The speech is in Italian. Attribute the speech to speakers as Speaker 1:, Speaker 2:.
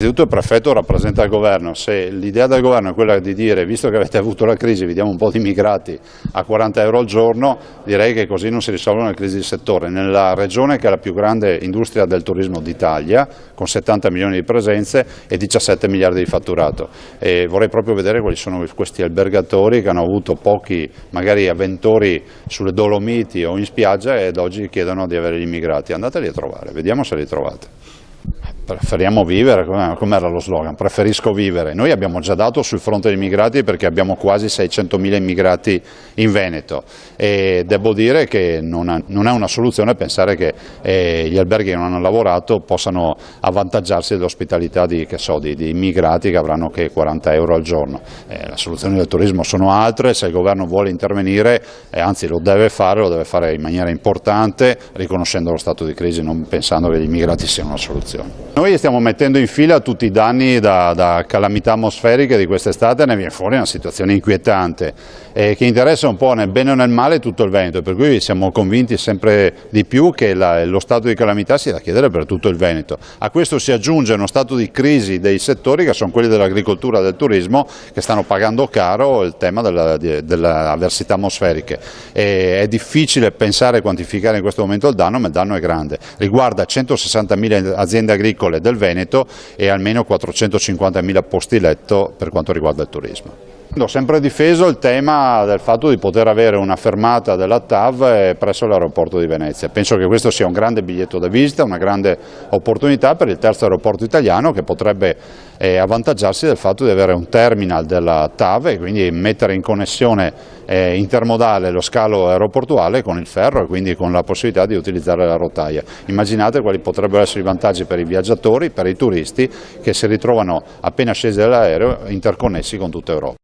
Speaker 1: Innanzitutto il prefetto rappresenta il governo. Se l'idea del governo è quella di dire, visto che avete avuto la crisi, vi diamo un po' di immigrati a 40 euro al giorno, direi che così non si risolvono le crisi di settore. Nella regione che ha la più grande industria del turismo d'Italia, con 70 milioni di presenze e 17 miliardi di fatturato. E vorrei proprio vedere quali sono questi albergatori che hanno avuto pochi, magari avventori sulle Dolomiti o in spiaggia e ad oggi chiedono di avere gli immigrati. Andateli a trovare, vediamo se li trovate. Preferiamo vivere, com'era lo slogan? Preferisco vivere. Noi abbiamo già dato sul fronte degli immigrati perché abbiamo quasi 600.000 immigrati in Veneto e devo dire che non è una soluzione pensare che gli alberghi che non hanno lavorato possano avvantaggiarsi dell'ospitalità di immigrati che avranno 40 euro al giorno. Le soluzioni del turismo sono altre, se il governo vuole intervenire, anzi lo deve fare in maniera importante, riconoscendo lo stato di crisi, non pensando che gli immigrati siano una soluzione. Noi stiamo mettendo in fila tutti i danni da calamità atmosferiche di quest'estate, ne viene fuori una situazione inquietante che interessa un po' nel bene o nel male tutto il Veneto, per cui siamo convinti sempre di più che lo stato di calamità sia da chiedere per tutto il Veneto. A questo si aggiunge uno stato di crisi dei settori che sono quelli dell'agricoltura e del turismo che stanno pagando caro il tema delle avversità atmosferiche. È difficile pensare e quantificare in questo momento il danno, ma il danno è grande. Riguarda 160.000 aziende agricole del Veneto e almeno 450.000 posti letto per quanto riguarda il turismo. Ho sempre difeso il tema del fatto di poter avere una fermata della TAV presso l'aeroporto di Venezia. Penso che questo sia un grande biglietto da visita, una grande opportunità per il terzo aeroporto italiano che potrebbe avvantaggiarsi del fatto di avere un terminal della TAV e quindi mettere in connessione intermodale lo scalo aeroportuale con il ferro e quindi con la possibilità di utilizzare la rotaia. Immaginate quali potrebbero essere i vantaggi per i viaggiatori, per i turisti che si ritrovano appena scesi dall'aereo interconnessi con tutta Europa.